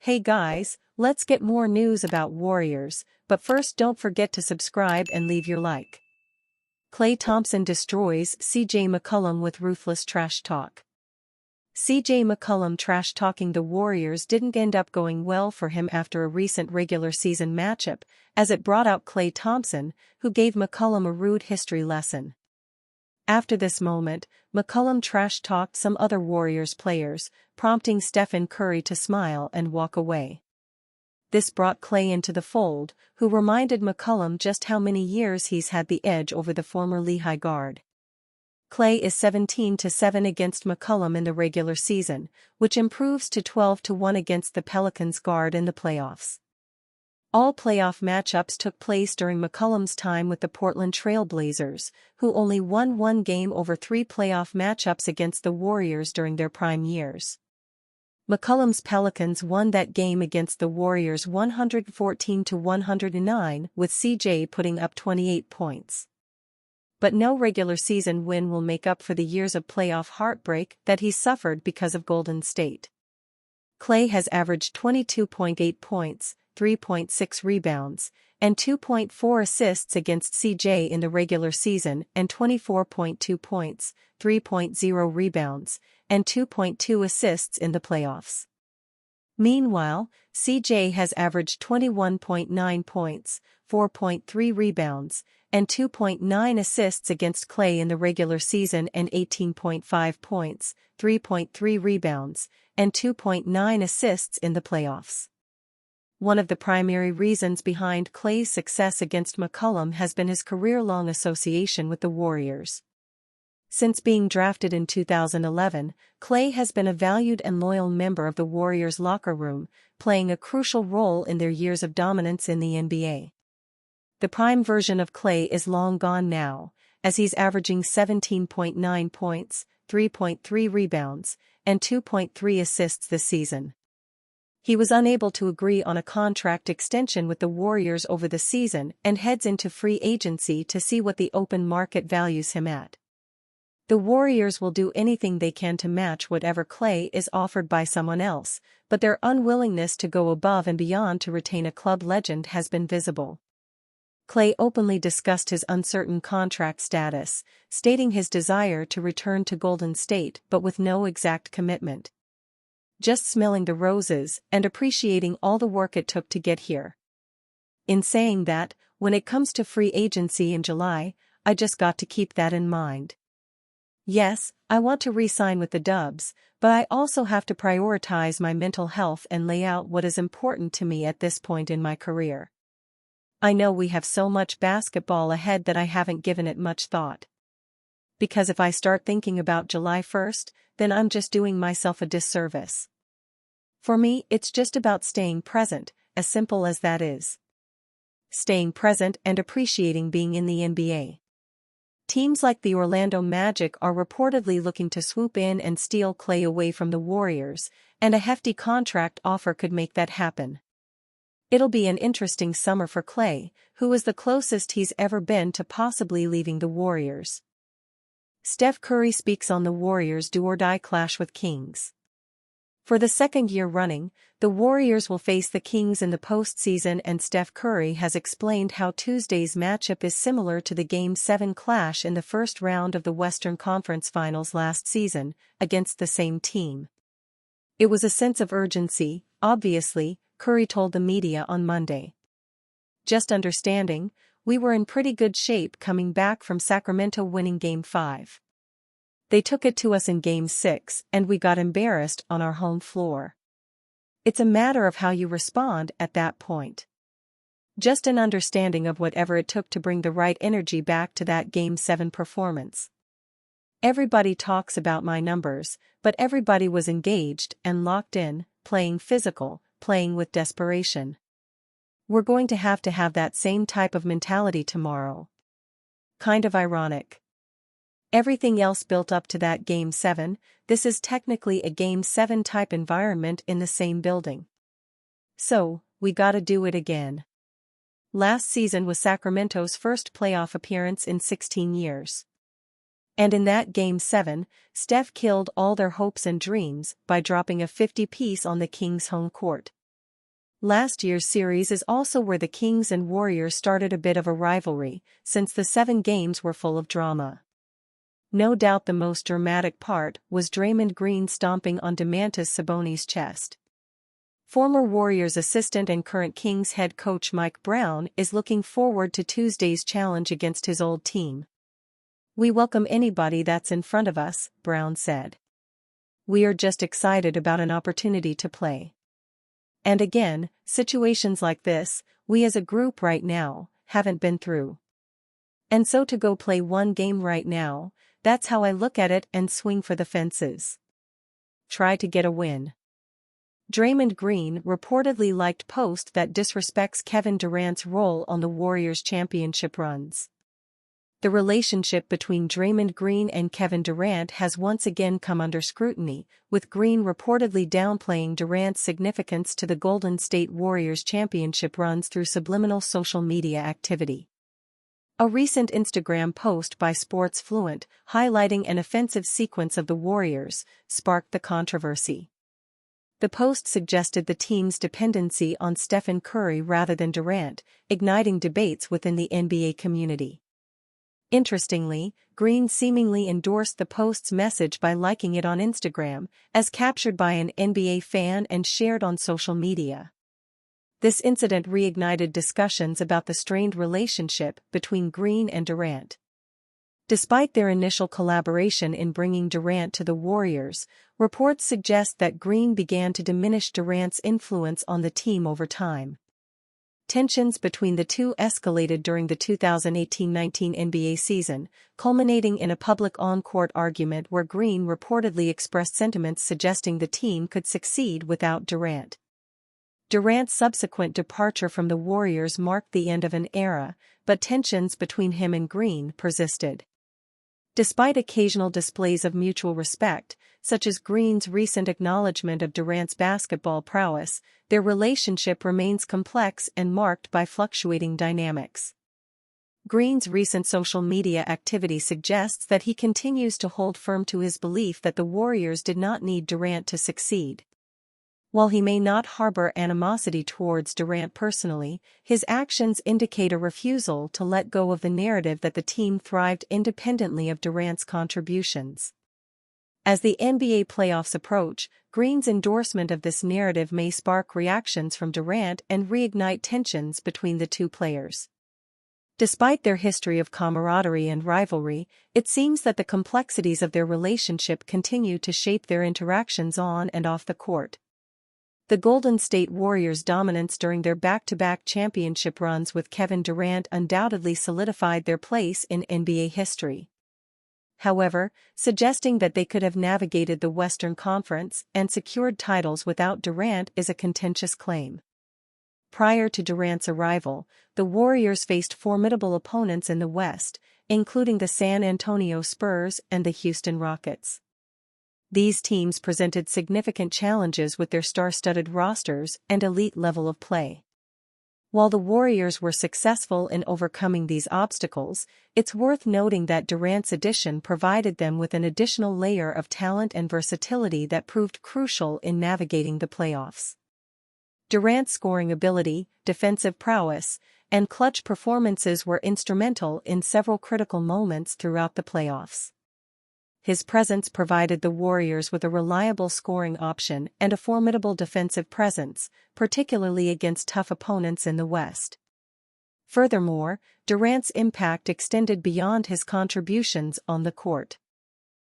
Hey guys, let's get more news about Warriors, but first don't forget to subscribe and leave your like. Klay Thompson destroys CJ McCollum with ruthless trash talk. CJ McCollum trash-talking the Warriors didn't end up going well for him after a recent regular season matchup, as it brought out Klay Thompson, who gave McCollum a rude history lesson. After this moment, McCollum trash-talked some other Warriors players, prompting Stephen Curry to smile and walk away. This brought Klay into the fold, who reminded McCollum just how many years he's had the edge over the former Lehigh guard. Klay is 17-7 against McCollum in the regular season, which improves to 12-1 against the Pelicans guard in the playoffs. All playoff matchups took place during McCollum's time with the Portland Trail Blazers, who only won one game over 3 playoff matchups against the Warriors during their prime years. McCollum's Pelicans won that game against the Warriors 114-109, with CJ putting up 28 points. But no regular season win will make up for the years of playoff heartbreak that he suffered because of Golden State. Klay has averaged 22.8 points, 3.6 rebounds, and 2.4 assists against CJ in the regular season and 24.2 points, 3.0 rebounds, and 2.2 assists in the playoffs. Meanwhile, CJ has averaged 21.9 points, 4.3 rebounds, and 2.9 assists against Klay in the regular season and 18.5 points, 3.3 rebounds, and 2.9 assists in the playoffs. One of the primary reasons behind Klay's success against McCollum has been his career-long association with the Warriors. Since being drafted in 2011, Klay has been a valued and loyal member of the Warriors' locker room, playing a crucial role in their years of dominance in the NBA. The prime version of Klay is long gone now, as he's averaging 17.9 points, 3.3 rebounds, and 2.3 assists this season. He was unable to agree on a contract extension with the Warriors over the season and heads into free agency to see what the open market values him at. The Warriors will do anything they can to match whatever Klay is offered by someone else, but their unwillingness to go above and beyond to retain a club legend has been visible. Klay openly discussed his uncertain contract status, stating his desire to return to Golden State but with no exact commitment. Just smelling the roses and appreciating all the work it took to get here. In saying that, when it comes to free agency in July, I just got to keep that in mind. Yes, I want to re-sign with the Dubs, but I also have to prioritize my mental health and lay out what is important to me at this point in my career. I know we have so much basketball ahead that I haven't given it much thought. Because if I start thinking about July 1st, then I'm just doing myself a disservice. For me, it's just about staying present, as simple as that is. Staying present and appreciating being in the NBA. Teams like the Orlando Magic are reportedly looking to swoop in and steal Klay away from the Warriors, and a hefty contract offer could make that happen. It'll be an interesting summer for Klay, who is the closest he's ever been to possibly leaving the Warriors. Steph Curry speaks on the Warriors' do-or-die clash with Kings. For the second year running, the Warriors will face the Kings in the postseason, and Steph Curry has explained how Tuesday's matchup is similar to the Game 7 clash in the first round of the Western Conference Finals last season, against the same team. It was a sense of urgency, obviously, Curry told the media on Monday. Just understanding, we were in pretty good shape coming back from Sacramento winning Game 5. They took it to us in Game 6 and we got embarrassed on our home floor. It's a matter of how you respond at that point. Just an understanding of whatever it took to bring the right energy back to that Game 7 performance. Everybody talks about my numbers, but everybody was engaged and locked in, playing physical, playing with desperation. We're going to have that same type of mentality tomorrow. Kind of ironic. Everything else built up to that Game 7, this is technically a Game 7 type environment in the same building. So, we gotta do it again. Last season was Sacramento's first playoff appearance in 16 years. And in that Game 7, Steph killed all their hopes and dreams by dropping a 50-piece on the Kings' home court. Last year's series is also where the Kings and Warriors started a bit of a rivalry, since the 7 games were full of drama. No doubt the most dramatic part was Draymond Green stomping on Domantas Sabonis' chest. Former Warriors assistant and current Kings head coach Mike Brown is looking forward to Tuesday's challenge against his old team. "We welcome anybody that's in front of us," Brown said. "We are just excited about an opportunity to play. And again, situations like this, we as a group right now, haven't been through. And so to go play one game right now, that's how I look at it and swing for the fences. Try to get a win." Draymond Green reportedly liked post that disrespects Kevin Durant's role on the Warriors' championship runs. The relationship between Draymond Green and Kevin Durant has once again come under scrutiny, with Green reportedly downplaying Durant's significance to the Golden State Warriors' championship runs through subliminal social media activity. A recent Instagram post by Sports Fluent, highlighting an offensive sequence of the Warriors, sparked the controversy. The post suggested the team's dependency on Stephen Curry rather than Durant, igniting debates within the NBA community. Interestingly, Green seemingly endorsed the post's message by liking it on Instagram, as captured by an NBA fan and shared on social media. This incident reignited discussions about the strained relationship between Green and Durant. Despite their initial collaboration in bringing Durant to the Warriors, reports suggest that Green began to diminish Durant's influence on the team over time. Tensions between the two escalated during the 2018-19 NBA season, culminating in a public on-court argument where Green reportedly expressed sentiments suggesting the team could succeed without Durant. Durant's subsequent departure from the Warriors marked the end of an era, but tensions between him and Green persisted. Despite occasional displays of mutual respect, such as Green's recent acknowledgement of Durant's basketball prowess, their relationship remains complex and marked by fluctuating dynamics. Green's recent social media activity suggests that he continues to hold firm to his belief that the Warriors did not need Durant to succeed. While he may not harbor animosity towards Durant personally, his actions indicate a refusal to let go of the narrative that the team thrived independently of Durant's contributions. As the NBA playoffs approach, Green's endorsement of this narrative may spark reactions from Durant and reignite tensions between the two players. Despite their history of camaraderie and rivalry, it seems that the complexities of their relationship continue to shape their interactions on and off the court. The Golden State Warriors' dominance during their back-to-back championship runs with Kevin Durant undoubtedly solidified their place in NBA history. However, suggesting that they could have navigated the Western Conference and secured titles without Durant is a contentious claim. Prior to Durant's arrival, the Warriors faced formidable opponents in the West, including the San Antonio Spurs and the Houston Rockets. These teams presented significant challenges with their star-studded rosters and elite level of play. While the Warriors were successful in overcoming these obstacles, it's worth noting that Durant's addition provided them with an additional layer of talent and versatility that proved crucial in navigating the playoffs. Durant's scoring ability, defensive prowess, and clutch performances were instrumental in several critical moments throughout the playoffs. His presence provided the Warriors with a reliable scoring option and a formidable defensive presence, particularly against tough opponents in the West. Furthermore, Durant's impact extended beyond his contributions on the court.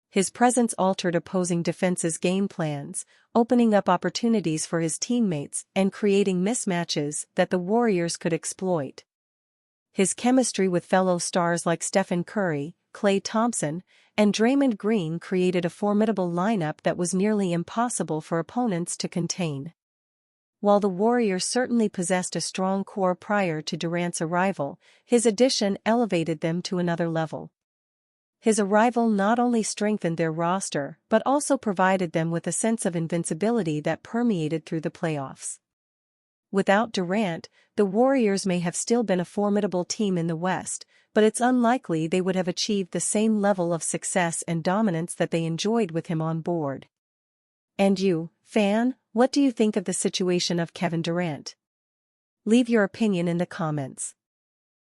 His presence altered opposing defenses' game plans, opening up opportunities for his teammates and creating mismatches that the Warriors could exploit. His chemistry with fellow stars like Stephen Curry, Klay Thompson, and Draymond Green created a formidable lineup that was nearly impossible for opponents to contain. While the Warriors certainly possessed a strong core prior to Durant's arrival, his addition elevated them to another level. His arrival not only strengthened their roster but also provided them with a sense of invincibility that permeated through the playoffs. Without Durant, the Warriors may have still been a formidable team in the West, but it's unlikely they would have achieved the same level of success and dominance that they enjoyed with him on board. And you, Fan, what do you think of the situation of Kevin Durant? Leave your opinion in the comments.